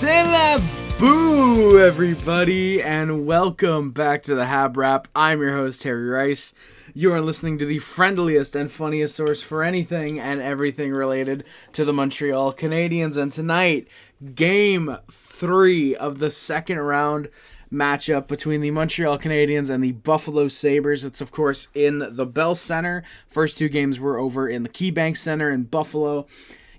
C'est la boo, everybody, and welcome back to the HabWrap. I'm your host, Harry Rice. You are listening to the friendliest and funniest source for anything and everything related to the Montreal Canadiens. And tonight, Game 3 of the second round matchup between the Montreal Canadiens and the Buffalo Sabres. It's, of course, in the Bell Center. First two games were over in the KeyBank Center in Buffalo.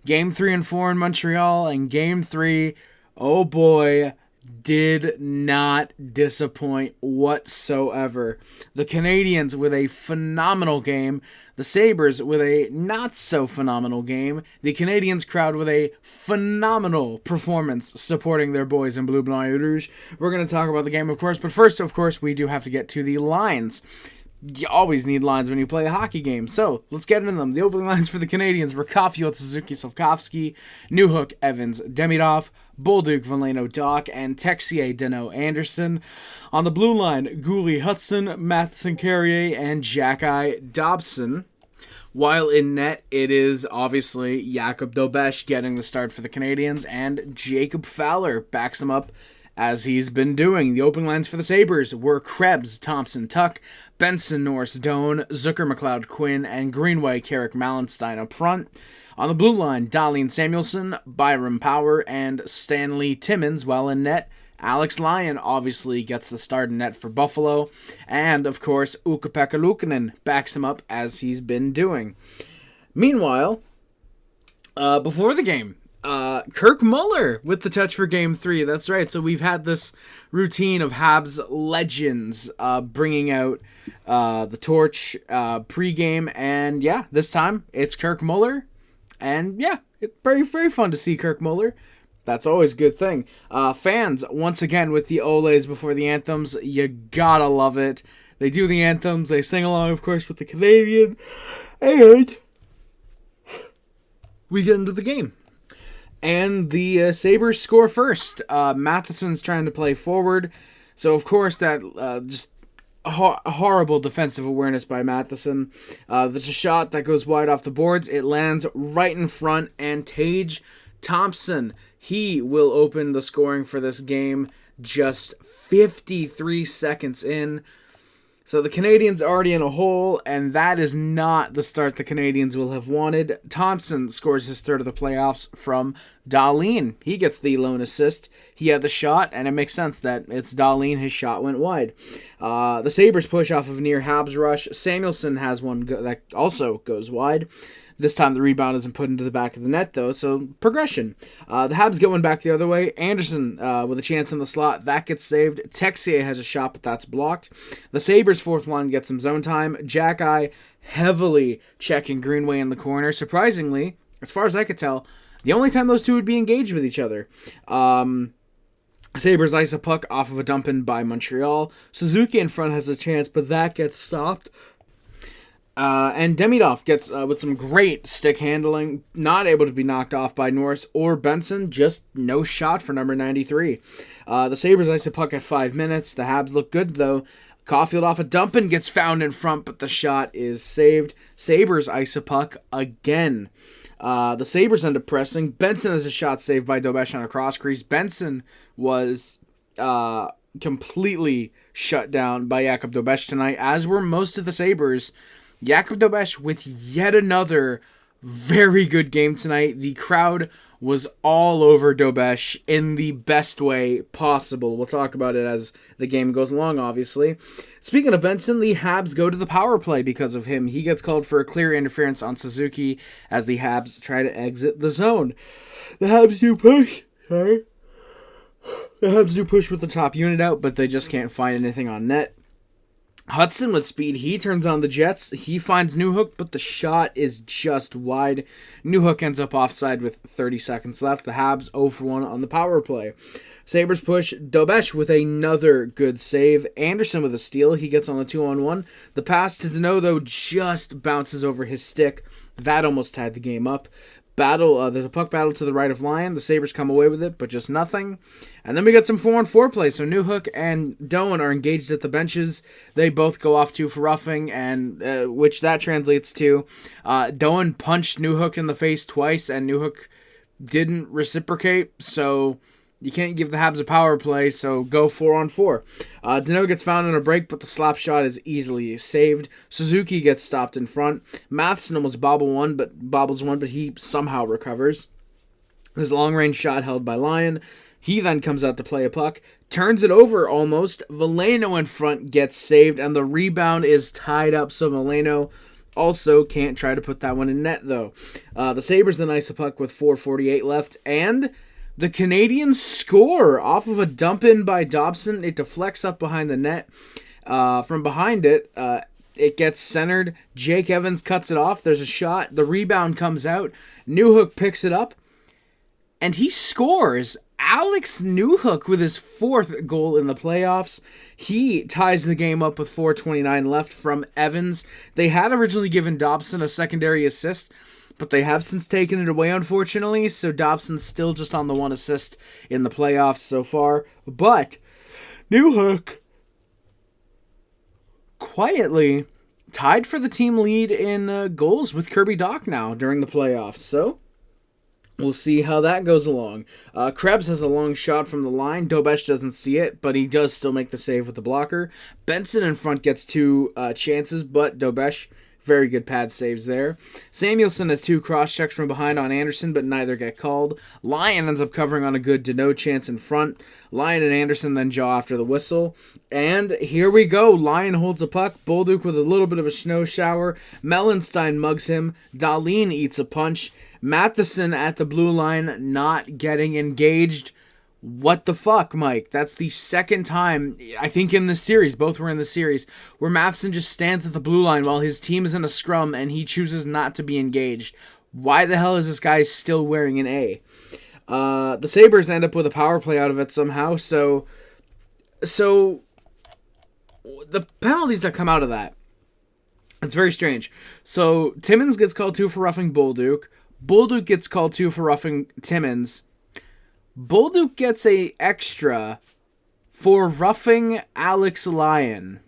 Game 3 and 4 in Montreal, and Game 3, oh boy, did not disappoint whatsoever. The Canadiens with a phenomenal game, the Sabres with a not-so-phenomenal game, the Canadiens crowd with a phenomenal performance supporting their boys in Bleu, Blanc, et Rouge. We're going to talk about the game, of course, but first, of course, we do have to get to the lines. You always need lines when you play a hockey game, so let's get into them. The opening lines for the Canadiens were Caufield, Suzuki, Slafkovsky, Newhook, Evans, Demidov, Bolduc, Veleno, Doc, and Texier, Deno, Anderson. On the blue line, Gouli, Hudson, Matheson, Carrier, and Jakub Dobes. While in net, it is obviously Jakub Dobes getting the start for the Canadiens, and Jacob Fowler backs him up as he's been doing. The opening lines for the Sabres were Krebs, Thompson, Tuck, Benson, Norris, Doan, Zucker, McLeod, Quinn, and Greenway, Carrick, Mallenstein up front. On the blue line, Dahlin, Samuelson, Byram, Power, and Stanley Timmins. While in net, Alex Lyon obviously gets the start in net for Buffalo. And, of course, Ukko-Pekka Luukkonen backs him up as he's been doing. Meanwhile, before the game, Kirk Muller with the touch for Game 3. That's right. So we've had this routine of Habs legends bringing out the torch pregame. And yeah, this time it's Kirk Muller. And yeah, it's very, very fun to see Kirk Muller. That's always a good thing. Fans, once again, with the Olays before the anthems, you gotta love it. They do the anthems. They sing along, of course, with the Canadian. And we get into the game. And the Sabres score first. Matheson's trying to play forward. So, of course, that just horrible defensive awareness by Matheson. There's a shot that goes wide off the boards. It lands right in front. And Tage Thompson, he will open the scoring for this game just 53 seconds in. So the Canadiens already in a hole, and that is not the start the Canadiens will have wanted. Thompson scores his third of the playoffs from Dahlin. He gets the lone assist. He had the shot, and it makes sense that it's Dahlin. His shot went wide. The Sabres push off of near Habs rush. Samuelson has one that also goes wide. This time the rebound isn't put into the back of the net, though, so progression. The Habs get one back the other way. Anderson with a chance in the slot. That gets saved. Texier has a shot, but that's blocked. The Sabres' fourth line gets some zone time. Jack-Eye heavily checking Greenway in the corner. Surprisingly, as far as I could tell, the only time those two would be engaged with each other. Sabres ice a puck off of a dump-in by Montreal. Suzuki in front has a chance, but that gets stopped. And Demidov gets with some great stick handling, not able to be knocked off by Norris or Benson, just no shot for number 93. The Sabres ice a puck at 5 minutes. The Habs look good, though. Caufield off a dump and gets found in front, but the shot is saved. Sabres ice a puck again. The Sabres end up pressing. Benson has a shot saved by Dobes on a cross crease. Benson was completely shut down by Jakub Dobes tonight, as were most of the Sabres. Jakub Dobes with yet another very good game tonight. The crowd was all over Dobes in the best way possible. We'll talk about it as the game goes along, obviously. Speaking of Benson, the Habs go to the power play because of him. He gets called for a clear interference on Suzuki as the Habs try to exit the zone. The Habs do push. The Habs do push with the top unit out, but they just can't find anything on net. Hudson with speed, he turns on the Jets. He finds Newhook, but the shot is just wide. Newhook ends up offside with 30 seconds left. The Habs 0 for 1 on the power play. Sabres push. Dobes with another good save. Anderson with a steal. He gets on the 2-on-1. The pass to Deno, though, just bounces over his stick. That almost tied the game up. There's a puck battle to the right of Lyon. The Sabres come away with it, but just nothing. And then we got some 4-on-4 play. So Newhook and Doan are engaged at the benches. They both go off 2 for roughing, and which that translates to Doan punched Newhook in the face twice, and Newhook didn't reciprocate. So You can't give the Habs a power play, so go 4-on-4. Danault gets found on a break, but the slap shot is easily saved. Suzuki gets stopped in front. Matheson almost bobbles one, but he somehow recovers. This long-range shot held by Lyon. He then comes out to play a puck, turns it over almost. Veleno in front gets saved, and the rebound is tied up, so Veleno also can't try to put that one in net, though. The Sabres then ice a puck with 4:48 left, and the Canadiens score off of a dump-in by Dobson. It deflects up behind the net. From behind it, it gets centered. Jake Evans cuts it off. There's a shot. The rebound comes out. Newhook picks it up, and he scores. Alex Newhook with his 4th goal in the playoffs. He ties the game up with 4:29 left from Evans. They had originally given Dobson a secondary assist, but they have since taken it away, unfortunately, so Dobson's still just on the 1 assist in the playoffs so far. But Newhook quietly tied for the team lead in goals with Kirby Dach now during the playoffs, so we'll see how that goes along. Krebs has a long shot from the line. Dobes doesn't see it, but he does still make the save with the blocker. Benson in front gets 2 chances, but Dobes, very good pad saves there. Samuelson has 2 cross-checks from behind on Anderson, but neither get called. Lyon ends up covering on a good Danault chance in front. Lyon and Anderson then jaw after the whistle. And here we go. Lyon holds a puck. Bolduc with a little bit of a snow shower. Mellenstein mugs him. Dahlin eats a punch. Matheson at the blue line not getting engaged. What the fuck, Mike? That's the second time, I think in this series, both were in the series, where Matheson just stands at the blue line while his team is in a scrum and he chooses not to be engaged. Why the hell is this guy still wearing an A? The Sabres end up with a power play out of it somehow, so the penalties that come out of that, it's very strange. So Timmins gets called 2 for roughing Bolduc. Bolduc gets called 2 for roughing Timmins. Bolduc gets a extra for roughing Alex Lyon.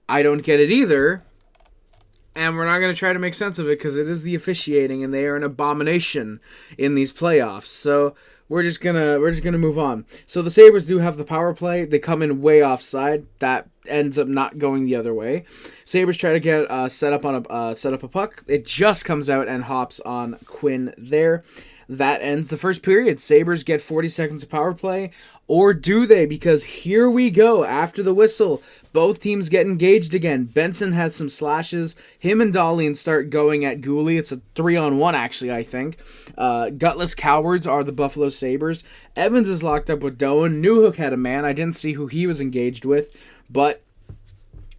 I don't get it either, and we're not going to try to make sense of it because it is the officiating, and they are an abomination in these playoffs. So we're just gonna move on. So the Sabres do have the power play. They come in way offside. That ends up not going the other way. Sabres try to get set up a puck. It just comes out and hops on Quinn there. That ends the first period. Sabres get 40 seconds of power play. Or do they? Because here we go. After the whistle, both teams get engaged again. Benson has some slashes. Him and Dahlin start going at Gooley. It's a 3-on-1, actually, I think. Gutless cowards are the Buffalo Sabres. Evans is locked up with Doan. Newhook had a man. I didn't see who he was engaged with. But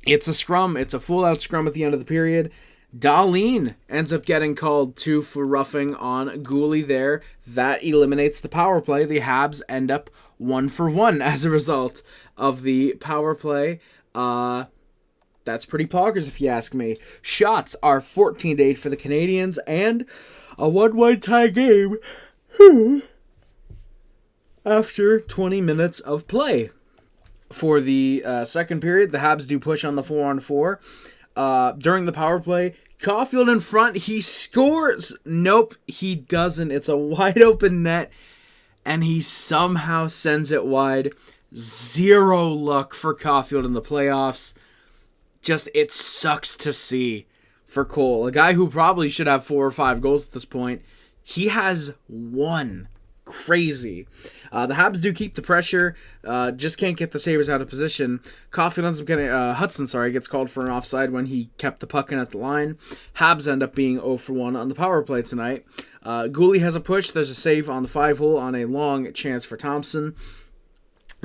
it's a scrum. It's a full-out scrum at the end of the period. Dahlin ends up getting called 2 for roughing on Gooley there. That eliminates the power play. The Habs end up 1 for 1 as a result of the power play. That's pretty poggers if you ask me. Shots are 14-8 for the Canadiens and a 1-1 tie game after 20 minutes of play. For the second period, the Habs do push on the 4-on-4. During the power play, Caufield in front, he scores. Nope, he doesn't. It's a wide open net, and he somehow sends it wide. 0 luck for Caufield in the playoffs. Just, it sucks to see for Cole. A guy who probably should have 4 or 5 goals at this point. He has 1. Crazy. The Habs do keep the pressure, just can't get the Sabres out of position. Caufield ends up getting, Hudson gets called for an offside when he kept the puck in at the line. Habs end up being 0 for 1 on the power play tonight. Gooley has a push. There's a save on the 5-hole on a long chance for Thompson.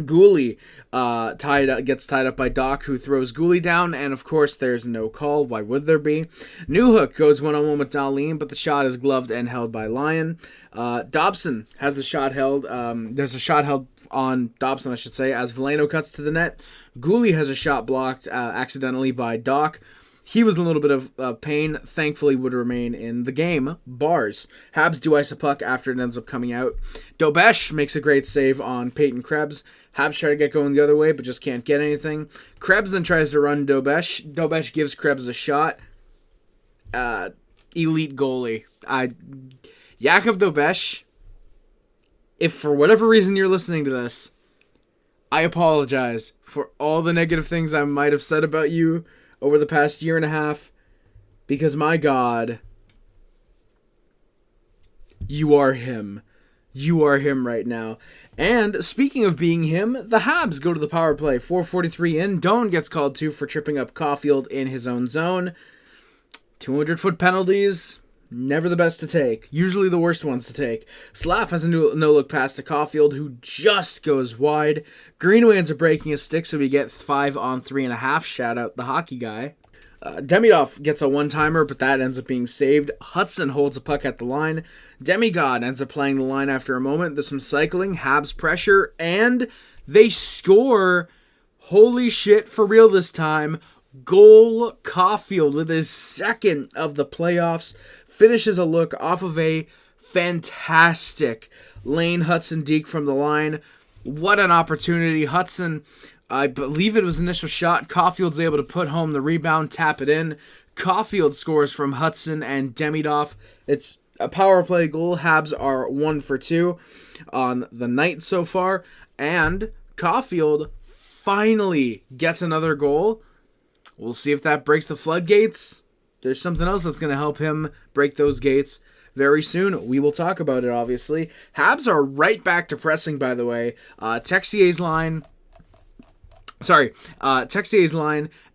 Gooley gets tied up by Dach, who throws Gooley down, and of course there's no call. Why would there be? Newhook goes 1-on-1 with Dahlin, but the shot is gloved and held by Lyon. Dobson has the shot held. There's a shot held on Dobson, I should say, as Veleno cuts to the net. Gooley has a shot blocked accidentally by Dach. He was in a little bit of pain, thankfully would remain in the game. Bars. Habs do ice a puck after it ends up coming out. Dobes makes a great save on Peyton Krebs. Habs try to get going the other way, but just can't get anything. Krebs then tries to run Dobes. Dobes gives Krebs a shot. Elite goalie. Jakub Dobes if for whatever reason you're listening to this, I apologize for all the negative things I might have said about you over the past year and a half, because my God, you are him. You are him right now. And speaking of being him, the Habs go to the power play. 4:43 in. Doan gets called to for tripping up Caufield in his own zone. 200-foot penalties, never the best to take. Usually the worst ones to take. Slav has a no-look pass to Caufield, who just goes wide. Greenway ends up breaking a stick, so we get 5 on 3.5. Shout out the hockey guy. Demidov gets a one-timer, but that ends up being saved. Hudson holds a puck at the line. Demigod ends up playing the line after a moment. There's some cycling, Habs pressure, and they score. Holy shit, for real this time. Goal. Caufield with his second of the playoffs finishes a look off of a fantastic Lane Hudson deke from the line. What an opportunity. Hudson, I believe it was initial shot. Caufield's able to put home the rebound, tap it in. Caufield scores from Hudson and Demidov. It's a power play goal. Habs are 1 for 2 on the night so far. And Caufield finally gets another goal. We'll see if that breaks the floodgates. There's something else that's going to help him break those gates very soon. We will talk about it, obviously. Habs are right back to pressing, by the way. Texier's line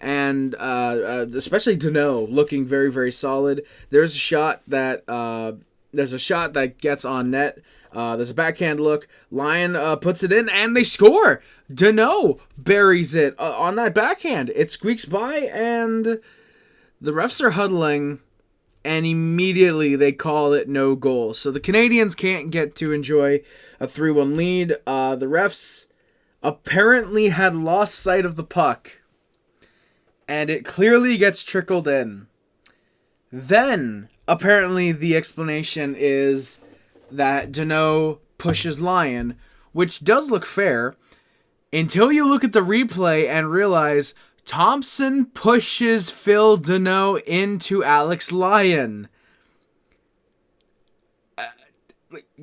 and especially Danault looking very, very solid. There's a shot that gets on net. There's a backhand look. Lyon puts it in, and they score. Danault buries it on that backhand. It squeaks by, and the refs are huddling, and immediately they call it no goal. So the Canadiens can't get to enjoy a 3-1 lead. The refs apparently had lost sight of the puck, and it clearly gets trickled in. Then, apparently the explanation is that Danault pushes Lyon, which does look fair, until you look at the replay and realize Thompson pushes Phil Danault into Alex Lyon.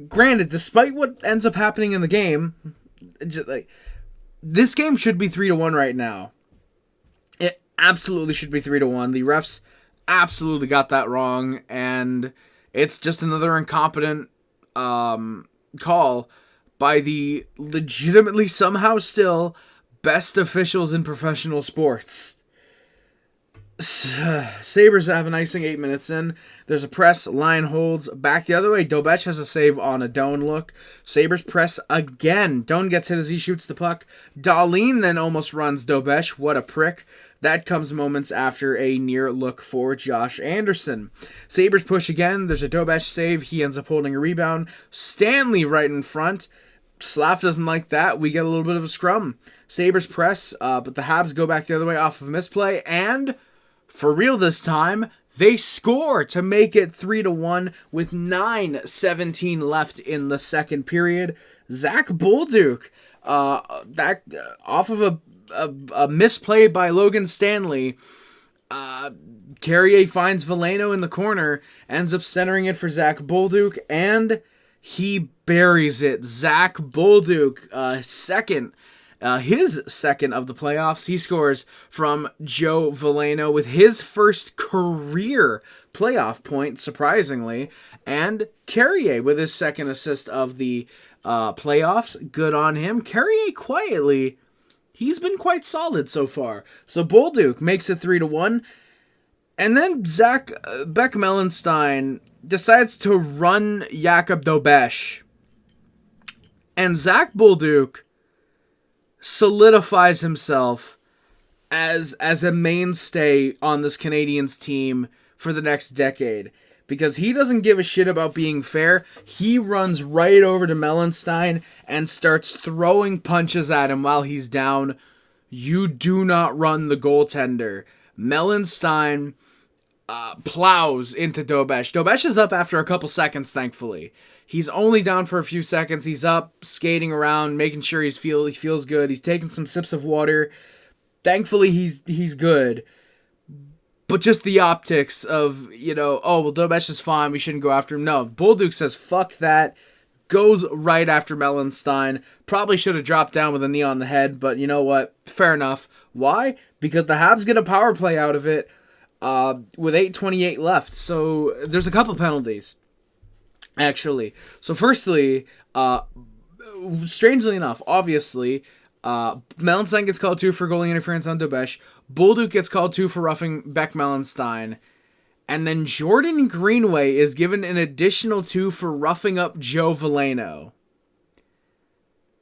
Granted, despite what ends up happening in the game, this game should be 3-1 right now. It absolutely should be 3-1. The refs absolutely got that wrong, and it's just another incompetent call by the legitimately somehow still best officials in professional sports. Sabres have an icing 8 minutes in. There's a press. Lyon holds back the other way. Dobes has a save on a Doan look. Sabres press again. Doan gets hit as he shoots the puck. Dahlin then almost runs Dobes. What a prick. That comes moments after a near look for Josh Anderson. Sabres push again. There's a Dobes save. He ends up holding a rebound. Stanley right in front. Slav doesn't like that. We get a little bit of a scrum. Sabres press, but the Habs go back the other way off of misplay, and for real this time, they score to make it 3-1 with 9:17 left in the second period. Zach Bolduc, off of a misplay by Logan Stanley, Carrier finds Veleno in the corner, ends up centering it for Zach Bolduc, and he buries it. Zach Bolduc, his second of the playoffs. He scores from Joe Veleno with his first career playoff point, surprisingly. And Carrier with his second assist of the playoffs. Good on him. Carrier quietly, he's been quite solid so far. So Bolduc makes it 3-1. And then Zach Beck-Mellenstein decides to run Jakub Dobes. And Zach Bolduc solidifies himself as a mainstay on this Canadiens team for the next decade. Because he doesn't give a shit about being fair. He runs right over to Mellenstein and starts throwing punches at him while he's down. You do not run the goaltender. Mellenstein plows into Dobes. Dobes is up after a couple seconds, thankfully. He's only down for a few seconds. He's up, skating around, making sure he feels good. He's taking some sips of water. Thankfully, he's good. But just the optics of, Dobes is fine. We shouldn't go after him. No, Bolduc says, fuck that. goes right after Mellenstein. Probably should have dropped down with a knee on the head, but you know what? Fair enough. Why? Because the Habs get a power play out of it with 8:28 left. So there's a couple penalties, actually. So firstly, strangely enough, obviously, Mellenstein gets called 2 for goalie interference on Dobes. Bolduc gets called 2 for roughing Beck Mellenstein. And then Jordan Greenway is given an additional 2 for roughing up Joe Veleno.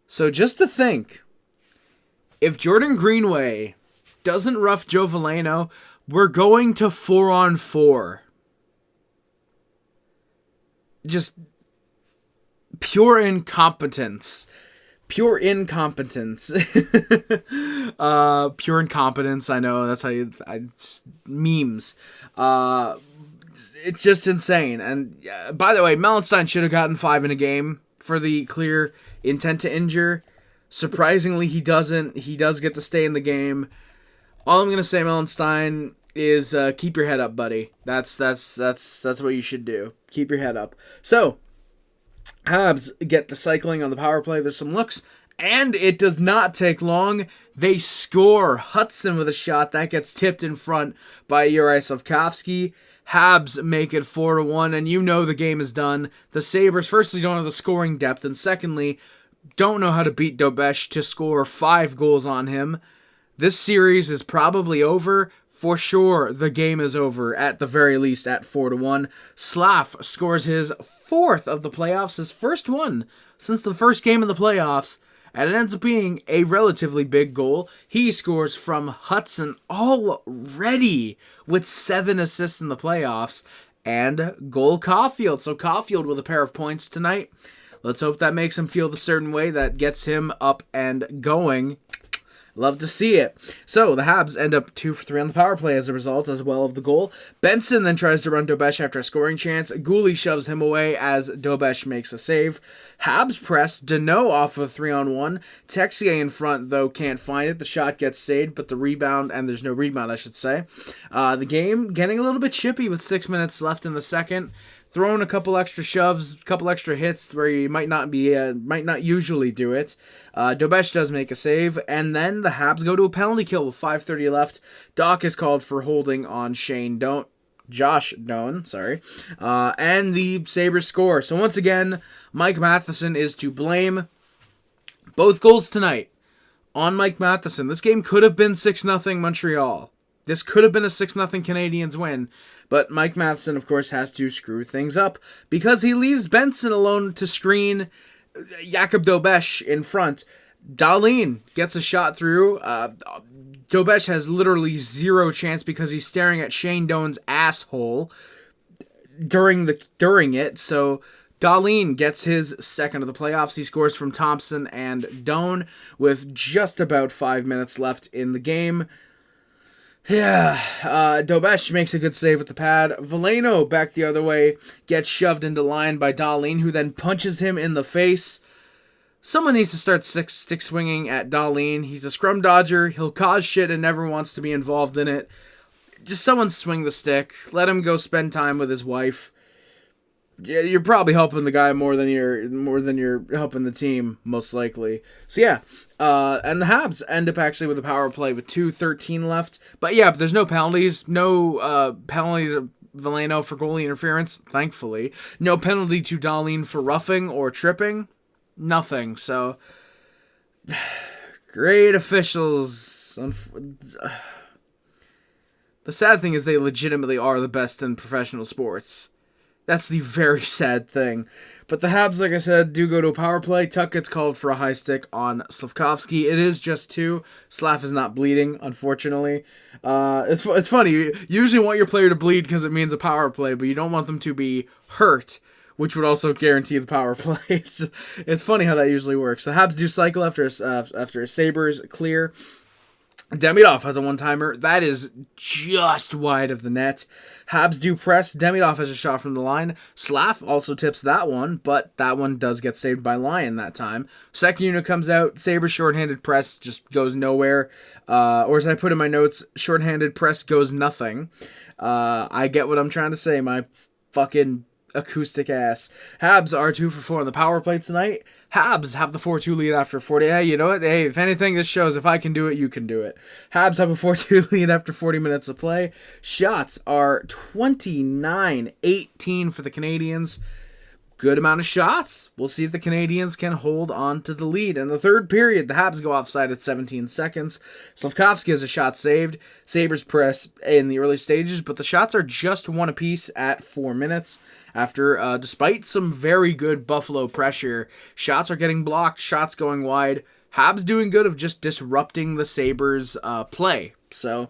So just to think, if Jordan Greenway doesn't rough Joe Veleno, we're going to 4-on-4. Just pure incompetence. Pure incompetence. Pure incompetence, I know, that's how you... memes. It's just insane. And by the way, Mellenstein should have gotten 5 in a game for the clear intent to injure. Surprisingly, he doesn't. He does get to stay in the game. All I'm going to say, Mellenstein, is keep your head up, buddy. That's what you should do. Keep your head up. So, Habs get the cycling on the power play. There's some looks, and it does not take long. They score. Hudson with a shot that gets tipped in front by Juraj Slafkovský. Habs make it 4-1, and you know the game is done. The Sabres, firstly, don't have the scoring depth, and secondly, don't know how to beat Dobes to score 5 goals on him. This series is probably over. For sure, the game is over, at the very least, at 4-1. Slaf scores his 4th of the playoffs, his first one since the first game of the playoffs, and it ends up being a relatively big goal. He scores from Hudson already with 7 assists in the playoffs, and goal Caufield. So Caufield with a pair of points tonight. Let's hope that makes him feel the certain way that gets him up and going. Love to see it. So, the Habs end up 2 for 3 on the power play as a result, as well of the goal. Benson then tries to run Dobes after a scoring chance. Gouli shoves him away as Dobes makes a save. Habs press Deneau off of a 3-on-1. Texier in front, though, can't find it. The shot gets stayed, but the rebound, and there's no rebound, I should say. The game getting a little bit chippy with 6 minutes left in the second. Throwing a couple extra shoves, a couple extra hits where you might not usually do it. Dobes does make a save, and then the Habs go to a penalty kill with 5:30 left. Doc is called for holding on Josh Doan, and the Sabres score. So once again, Mike Matheson is to blame. Both goals tonight on Mike Matheson. This game could have been 6-0 Montreal. This could have been a 6-0 Canadiens win, but Mike Matheson, of course, has to screw things up because he leaves Benson alone to screen Jakub Dobes in front. Dahlin gets a shot through. Dobes has literally zero chance because he's staring at Shane Doan's asshole during it. So Dahlin gets his 2nd of the playoffs. He scores from Thompson and Doan with just about 5 minutes left in the game. Yeah, Dobes makes a good save with the pad. Veleno, back the other way, gets shoved into line by Dahlin, who then punches him in the face. Someone needs to start stick swinging at Dahlin. He's a scrum dodger. He'll cause shit and never wants to be involved in it. Just someone swing the stick. Let him go spend time with his wife. Yeah, you're probably helping the guy more than you're helping the team, most likely. So yeah, and the Habs end up actually with a power play with 2:13 left. But yeah, there's no penalties. No penalty to Veleno for goalie interference, thankfully. No penalty to Dahlin for roughing or tripping. Nothing. So great officials. The sad thing is they legitimately are the best in professional sports. That's the very sad thing. But the Habs, like I said, do go to a power play. Tuck gets called for a high stick on Slafkovský. It is just 2. Slaf is not bleeding, unfortunately. It's funny. You usually want your player to bleed because it means a power play, but you don't want them to be hurt, which would also guarantee the power play. It's funny how that usually works. The Habs do cycle after a Sabres clear. Demidov has a one-timer. That is just wide of the net. Habs do press. Demidov has a shot from the line. Slaf also tips that one, but that one does get saved by Lyon that time. Second unit comes out. Sabres shorthanded press just goes nowhere. Or as I put in my notes, shorthanded press goes nothing. I get what I'm trying to say. My fucking acoustic ass. Habs are 2 for 4 on the power play tonight. Habs have the 4-2 lead after 40. Hey, you know what? Hey, if anything, this shows if I can do it, you can do it. Habs have a 4-2 lead after 40 minutes of play. Shots are 29-18 for the Canadiens. Good amount of shots. We'll see if the Canadiens can hold on to the lead. In the third period, the Habs go offside at 17 seconds. Slafkovsky has a shot saved. Sabres press in the early stages, but the shots are just one apiece at 4 minutes. After, despite some very good Buffalo pressure, shots are getting blocked, shots going wide. Habs doing good of just disrupting the Sabres' play. So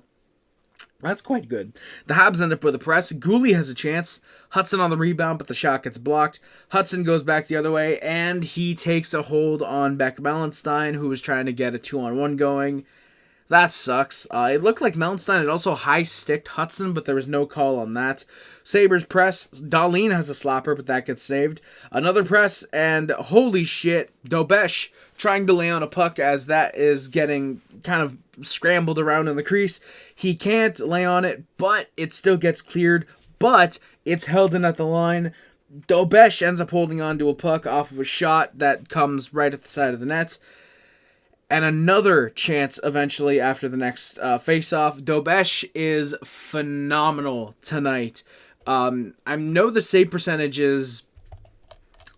that's quite good. The Habs end up with a press. Gouli has a chance. Hudson on the rebound, but the shot gets blocked. Hudson goes back the other way, and he takes a hold on Beck Mellenstein, who was trying to get a 2-on-1 going. That sucks. It looked like Mellenstein had also high-sticked Hudson, but there was no call on that. Sabres press. Dahlin has a slapper, but that gets saved. Another press, and holy shit, Dobes trying to lay on a puck as that is getting kind of scrambled around in the crease. He can't lay on it, but it still gets cleared, but it's held in at the line. Dobes ends up holding on to a puck off of a shot that comes right at the side of the net. And another chance eventually after the next face-off. Dobes is phenomenal tonight. I know the save percentage is,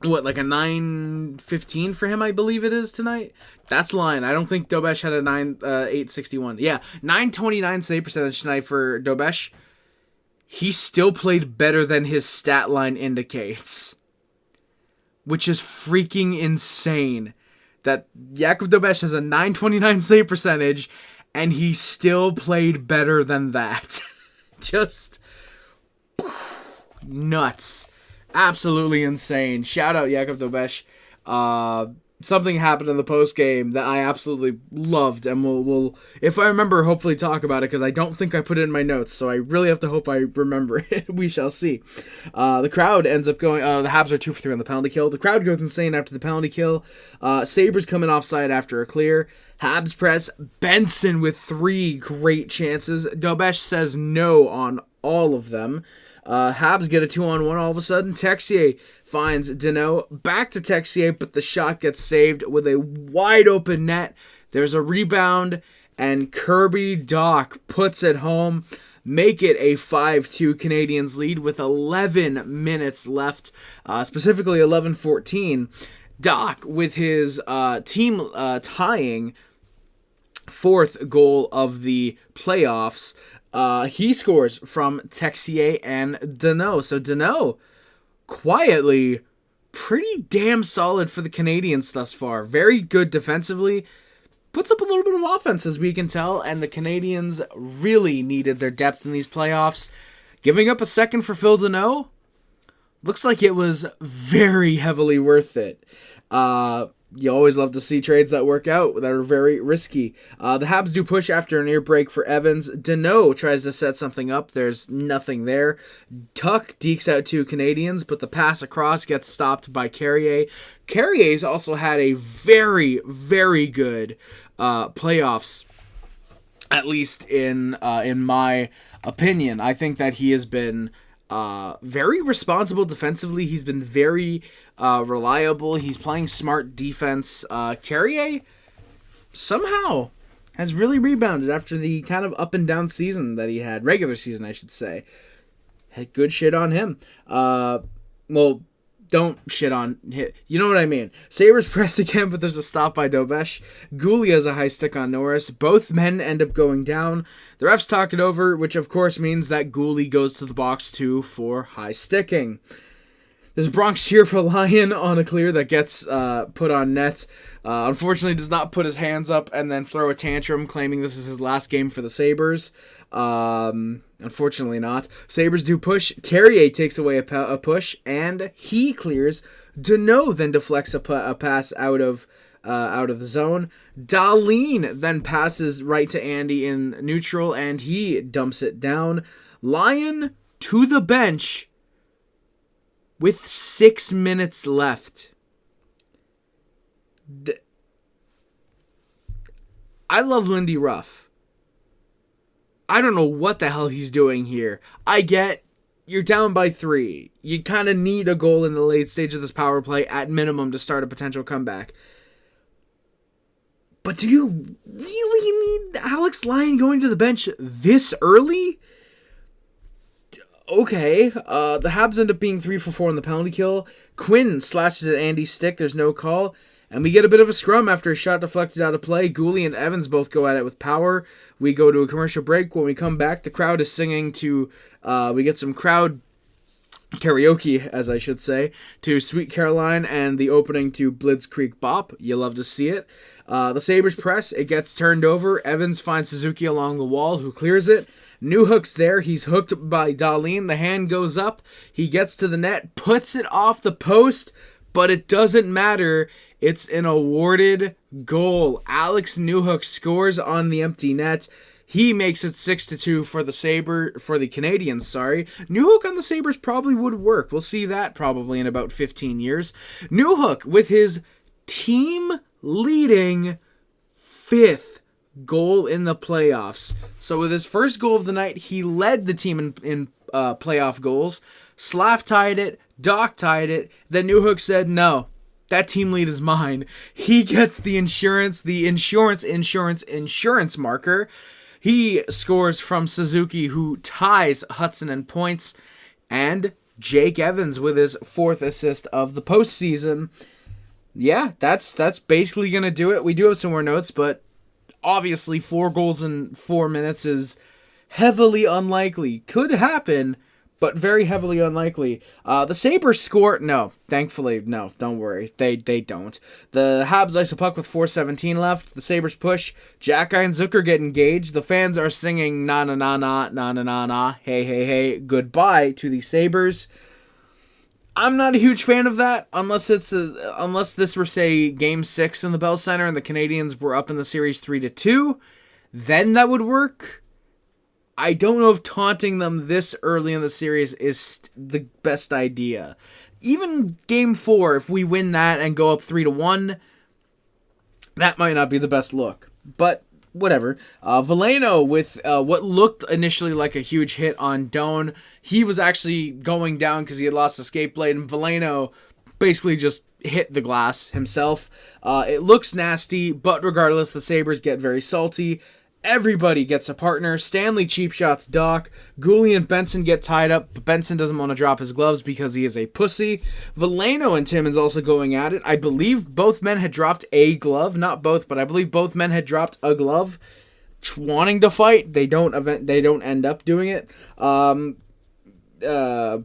like a 915 for him, I believe it is tonight? That's lying. I don't think Dobes had a 861. Yeah, 929 save percentage tonight for Dobes. He still played better than his stat line indicates, which is freaking insane. That Jakub Dobes has a 929 save percentage, and he still played better than that. Just nuts. Absolutely insane. Shout out Jakub Dobes. Something happened in the post game that I absolutely loved, and we'll if I remember, hopefully talk about it, because I don't think I put it in my notes, so I really have to hope I remember it. We shall see. The crowd ends up going. The Habs are 2 for 3 on the penalty kill. The crowd goes insane after the penalty kill. Sabres coming offside after a clear. Habs press. Benson with 3 great chances. Dobes says no on all of them. Habs get a 2-on-1 all of a sudden. Texier finds Danault. Back to Texier, but the shot gets saved with a wide open net. There's a rebound, and Kirby Dach puts it home. Make it a 5-2 Canadiens lead with 11 minutes left, specifically 11:14. Dach with his team tying 4th goal of the playoffs. He scores from Texier and Danault. So Danault, quietly, pretty damn solid for the Canadiens thus far. Very good defensively. Puts up a little bit of offense, as we can tell, and the Canadiens really needed their depth in these playoffs. Giving up a second for Phil Danault looks like it was very heavily worth it. You always love to see trades that work out, that are very risky. The Habs do push after an ear break for Evans. Danault tries to set something up. There's nothing there. Tuck dekes out 2 Canadiens, but the pass across gets stopped by Carrier. Carrier's also had a very, very good playoffs, at least in my opinion. I think that he has been very responsible defensively. He's been very reliable. He's playing smart defense. Carrier somehow has really rebounded after the kind of up and down season that he had. Regular season, I should say. Had good shit on him. Well, don't shit on him. You know what I mean. Sabres press again, but there's a stop by Dobes. Gouli has a high stick on Norris. Both men end up going down. The refs talk it over, which of course means that Gouli goes to the box too for high sticking. There's a Bronx cheer for Lyon on a clear that gets put on net. Unfortunately, does not put his hands up and then throw a tantrum, claiming this is his last game for the Sabres. Unfortunately not. Sabres do push. Carrier takes away a push, and he clears. Danault then deflects a pass out of the zone. Dahlin then passes right to Andy in neutral, and he dumps it down. Lyon to the bench with 6 minutes left. I love Lindy Ruff. I don't know what the hell he's doing here. I get you're down by 3. You kind of need a goal in the late stage of this power play at minimum to start a potential comeback. But do you really need Alex Lyon going to the bench this early? Okay, the Habs end up being 3 for 4 on the penalty kill. Quinn slashes at Andy's stick, there's no call. And we get a bit of a scrum after a shot deflected out of play. Gooley and Evans both go at it with power. We go to a commercial break. When we come back, the crowd is singing to, we get some crowd karaoke, as I should say, to Sweet Caroline and the opening to Blitzkrieg Bop. You love to see it. The Sabres press, it gets turned over. Evans finds Suzuki along the wall, who clears it. Newhook's there. He's hooked by Dahlin. The hand goes up. He gets to the net, puts it off the post, but it doesn't matter. It's an awarded goal. Alex Newhook scores on the empty net. He makes it 6-2 for the Canadiens, sorry. Newhook on the Sabres probably would work. We'll see that probably in about 15 years. Newhook with his team-leading 5th goal in the playoffs. So with his first goal of the night, he led the team in playoff goals. Slav tied it, Doc tied it, then Newhook said, no, that team lead is mine. He gets the insurance marker. He scores from Suzuki, who ties Hudson in points, and Jake Evans with his 4th assist of the postseason. Yeah, that's basically going to do it. We do have some more notes, but obviously 4 goals in 4 minutes is heavily unlikely. Could happen, but very heavily unlikely. The Sabres score... No, thankfully, no, don't worry. They don't. The Habs ice a puck with 4:17 left. The Sabres push. Jack and Zucker get engaged. The fans are singing na-na-na-na, na-na-na-na, hey, goodbye to the Sabres. I'm not a huge fan of that, unless this were, say, Game 6 in the Bell Center and the Canadiens were up in the series 3-2. Then that would work. I don't know if taunting them this early in the series is the best idea. Even Game 4, if we win that and go up 3-1, that might not be the best look. But whatever. Veleno with what looked initially like a huge hit on Doan. He was actually going down because he had lost a skate blade, and Veleno basically just hit the glass himself. It looks nasty, but regardless, the Sabres get very salty. Everybody gets a partner. Stanley cheap shots Doc. Gooley and Benson get tied up, but Benson doesn't want to drop his gloves because he is a pussy. Veleno and Timmins also going at it. I believe both men had dropped a glove. Not both, but I believe both men had dropped a glove. Wanting to fight. They don't end up doing it. There's a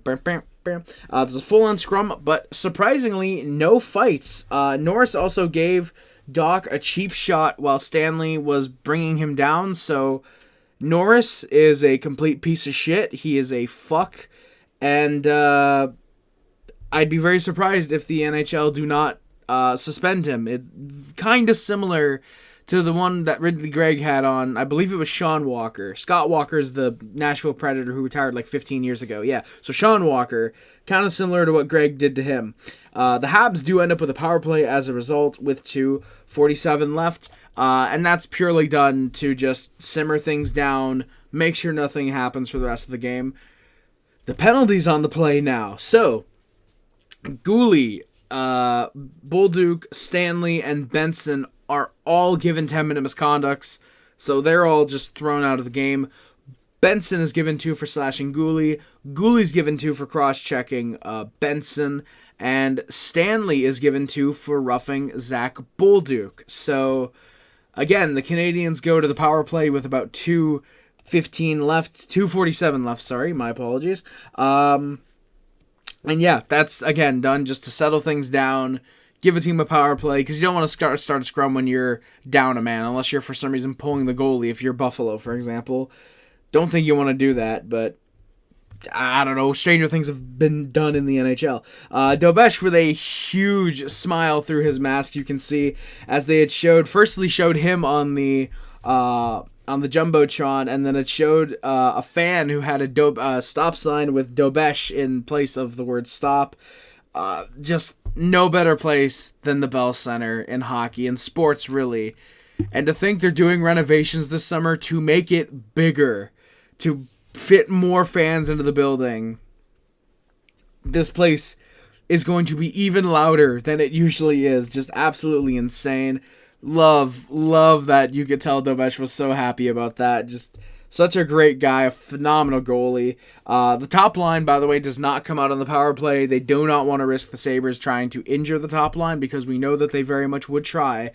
full-on scrum, but surprisingly, no fights. Norris also gave Doc a cheap shot while Stanley was bringing him down, so Norris is a complete piece of shit. He is a fuck, and I'd be very surprised if the NHL do not suspend him. It kind of similar to the one that Ridley Gregg had on, I believe it was Sean Walker. Scott Walker is the Nashville Predator who retired like 15 years ago. Yeah, so Sean Walker, kind of similar to what Gregg did to him. The Habs do end up with a power play as a result with 2:47 left, and that's purely done to just simmer things down, make sure nothing happens for the rest of the game. The penalties on the play now. So, Gooley, Bolduc, Stanley, and Benson are all given 10-minute misconducts, so they're all just thrown out of the game. Benson is given 2 for slashing Gooley. Gooley's given 2 for cross-checking Benson. And Stanley is given 2 for roughing Zach Bolduc. So, again, the Canadiens go to the power play with about 2:15 left. 2:47 left, sorry. My apologies. And yeah, that's, again, done just to settle things down. Give a team a power play, because you don't want to start a scrum when you're down a man, unless you're for some reason pulling the goalie, if you're Buffalo, for example. Don't think you want to do that, but I don't know, stranger things have been done in the NHL. Dobes with a huge smile through his mask, you can see, as they had firstly showed him on the Jumbotron, and then it showed a fan who had a stop sign with Dobes in place of the word stop. Just no better place than the Bell Center in hockey, and sports really. And to think they're doing renovations this summer to make it bigger, to fit more fans into the building. this place is going to be even louder than it usually is. Just absolutely insane. Love that you could tell Dobes was so happy about that. Just such a great guy, a phenomenal goalie. The top line, by the way, does not come out on the power play. They do not want to risk the Sabres trying to injure the top line because we know that they very much would try.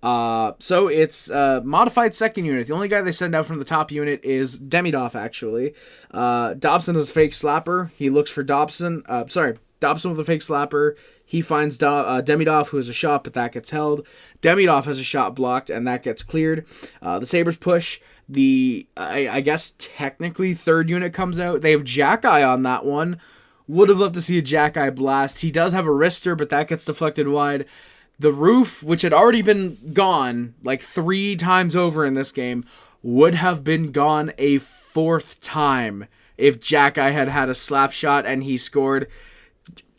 So it's modified second unit. The only guy they send out from the top unit is Demidov, actually. Dobson is a fake slapper. He looks for Dobson with a fake slapper. He finds Demidov, who has a shot, but that gets held. Demidov has a shot blocked, and that gets cleared. The Sabres push. I guess technically third unit comes out. They have Jack-Eye on that one. Would have loved to see a Jack-Eye blast. He does have a wrister, but that gets deflected wide. The roof, which had already been gone like 3 times over in this game, would have been gone a 4th time if Jack-Eye had a slap shot and he scored.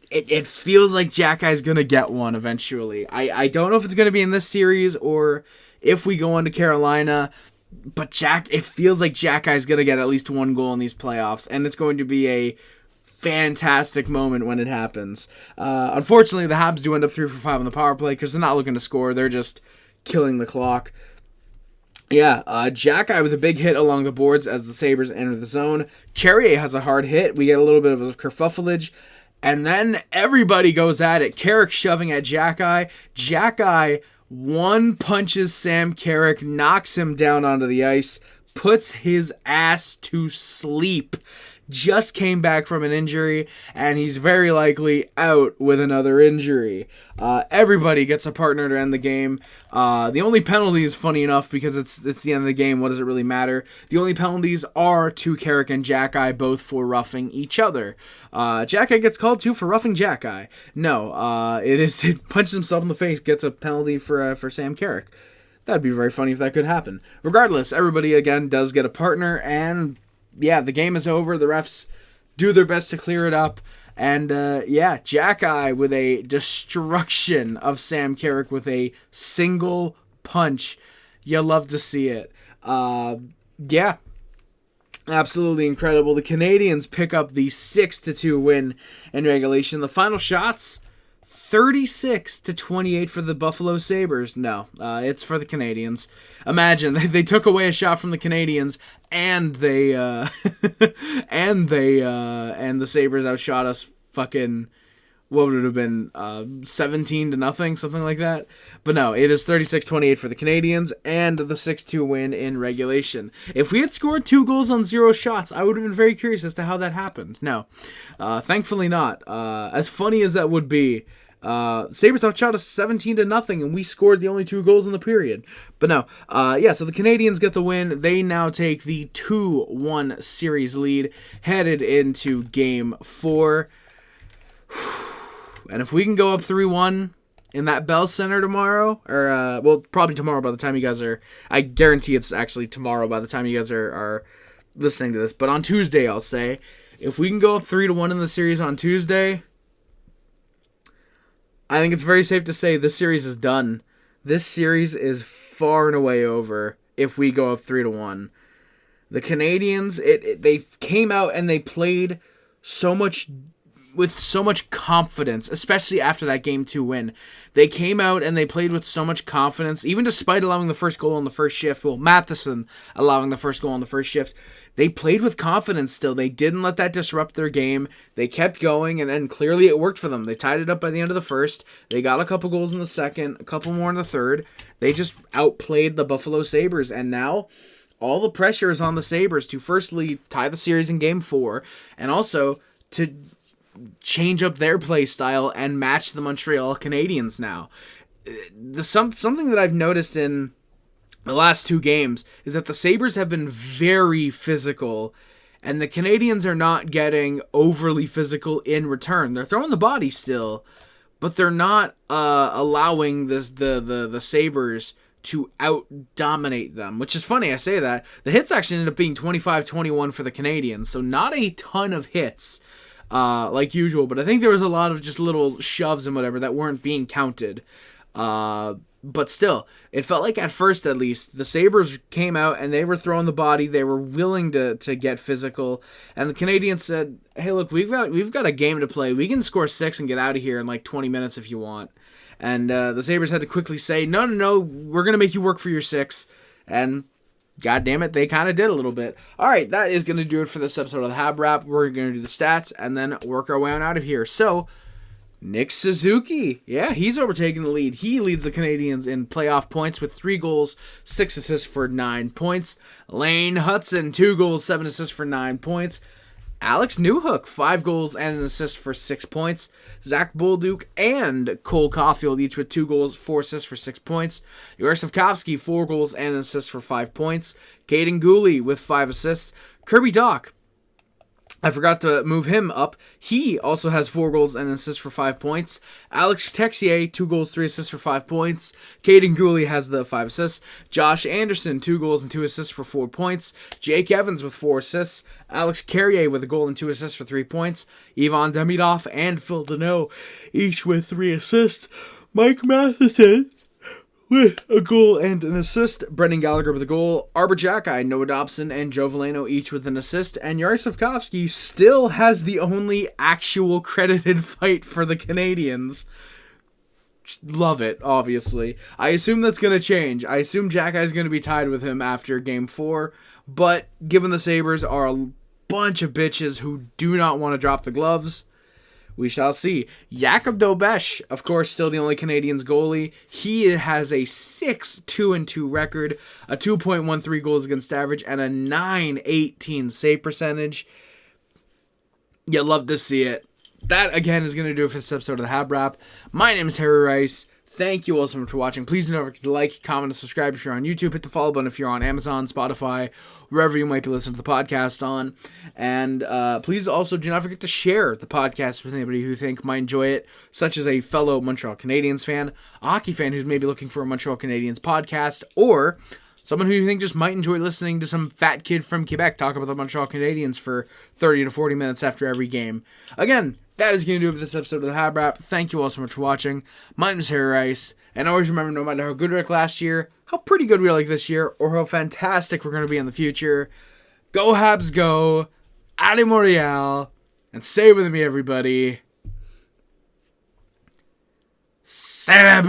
It feels like Jack-Eye's going to get one eventually. I don't know if it's going to be in this series or if we go on to Carolina, but it feels like Jack-Eye's going to get at least 1 goal in these playoffs, and it's going to be a fantastic moment when it happens. Unfortunately, the Habs do end up 3 for 5 on the power play because they're not looking to score. They're just killing the clock. Yeah, Jack-Eye with a big hit along the boards as the Sabres enter the zone. Carrier has a hard hit. We get a little bit of a kerfuffleage. And then everybody goes at it. Carrick shoving at Jack-Eye. Jack-Eye one punches Sam Carrick, knocks him down onto the ice, puts his ass to sleep. Just came back from an injury, and he's very likely out with another injury. Everybody gets a partner to end the game. The only penalty is funny enough because it's the end of the game. What does it really matter? The only penalties are to Carrick and Jack-Eye, both for roughing each other. Jack-Eye gets called too for roughing Jack-Eye. No, it punches himself in the face, gets a penalty for Sam Carrick. That'd be very funny if that could happen. Regardless, everybody again does get a partner, and yeah, the game is over. The refs do their best to clear it up. And, Jack-Eye with a destruction of Sam Carrick with a single punch. You love to see it. Absolutely incredible. The Canadiens pick up the 6-2 win in regulation. The final shots, 36-28 for the Buffalo Sabres. No, it's for the Canadiens. Imagine they took away a shot from the Canadiens, and and the Sabres outshot us. Fucking, what would it have been? 17-0, something like that. But no, it is 36-28 for the Canadiens and the 6-2 win in regulation. If we had scored 2 goals on 0 shots, I would have been very curious as to how that happened. No, thankfully not. As funny as that would be. Sabres outshot us 17-0, and we scored the only 2 goals in the period. But no, so the Canadiens get the win. They now take the 2-1 series lead, headed into Game 4. And if we can go up 3-1 in that Bell Center tomorrow, or, probably tomorrow by the time you guys are, I guarantee it's actually tomorrow by the time you guys are listening to this, but on Tuesday, I'll say, if we can go up 3-1 in the series on Tuesday, I think it's very safe to say this series is done. This series is far and away over if we go up 3-1. The Canadiens, they came out and they played with so much confidence, especially after that Game 2 win. They came out and they played with so much confidence, even despite allowing the first goal on the first shift. Well, Matheson allowing the first goal on the first shift. They played with confidence still. They didn't let that disrupt their game. They kept going, and then clearly it worked for them. They tied it up by the end of the first. They got a couple goals in the second, a couple more in the third. They just outplayed the Buffalo Sabres, and now all the pressure is on the Sabres to firstly tie the series in Game 4, and also to change up their play style and match the Montreal Canadiens now. Something that I've noticed in the last 2 games is that the Sabres have been very physical, and the Canadiens are not getting overly physical in return. They're throwing the body still, but they're not allowing the Sabres to out-dominate them, which is funny, I say that. The hits actually ended up being 25-21 for the Canadiens, so not a ton of hits like usual, but I think there was a lot of just little shoves and whatever that weren't being counted. But still, it felt like at first, at least, the Sabres came out and they were throwing the body. They were willing to get physical. And the Canadiens said, hey, look, we've got a game to play. We can score 6 and get out of here in like 20 minutes if you want. And the Sabres had to quickly say, no, we're going to make you work for your 6. And God damn it, they kind of did a little bit. All right, that is going to do it for this episode of the HabWrap. We're going to do the stats and then work our way on out of here. So, Nick Suzuki, yeah, he's overtaking the lead. He leads the Canadiens in playoff points with 3 goals, 6 assists for 9 points. Lane Hutson, 2 goals, 7 assists for 9 points. Alex Newhook, 5 goals and an assist for 6 points. Zach Bolduc and Cole Caufield, each with 2 goals, 4 assists for 6 points. Jurasovsky, 4 goals and an assist for 5 points. Caden Gooley with 5 assists. Kirby Dach, I forgot to move him up. He also has 4 goals and an assist for 5 points. Alex Texier, 2 goals, 3 assists for 5 points. Caden Gooley has the 5 assists. Josh Anderson, 2 goals and 2 assists for 4 points. Jake Evans with 4 assists. Alex Carrier with a goal and 2 assists for 3 points. Ivan Demidov and Phil Deneau, each with 3 assists. Mike Matheson with a goal and an assist. Brendan Gallagher with a goal. Arbor Jacki, Noah Dobson, and Joe Veleno each with an assist. And Jurasovsky still has the only actual credited fight for the Canadiens. Love it, obviously. I assume that's going to change. I assume Jacki is going to be tied with him after Game 4. But given the Sabres are a bunch of bitches who do not want to drop the gloves, we shall see. Jakub Dobes, of course, still the only Canadiens goalie. He has a 6-2-2 record, a 2.13 goals against average, and a .918 save percentage. You love to see it. That, again, is going to do it for this episode of the HabWrap. My name is Harry Rice. Thank you all so much for watching. Please don't forget to like, comment, and subscribe if you're on YouTube. Hit the follow button if you're on Amazon, Spotify, wherever you might be listening to the podcast on. And please also do not forget to share the podcast with anybody who you think might enjoy it, such as a fellow Montreal Canadiens fan, a hockey fan who's maybe looking for a Montreal Canadiens podcast, or someone who you think just might enjoy listening to some fat kid from Quebec talk about the Montreal Canadiens for 30 to 40 minutes after every game. Again, that is going to do it for this episode of the HabWrap. Thank you all so much for watching. My name is Harry Rice, and always remember, no matter how good we were last year, how pretty good we are like this year, or how fantastic we're going to be in the future, go Habs go, Allez Montreal, and say with me, everybody, Salut!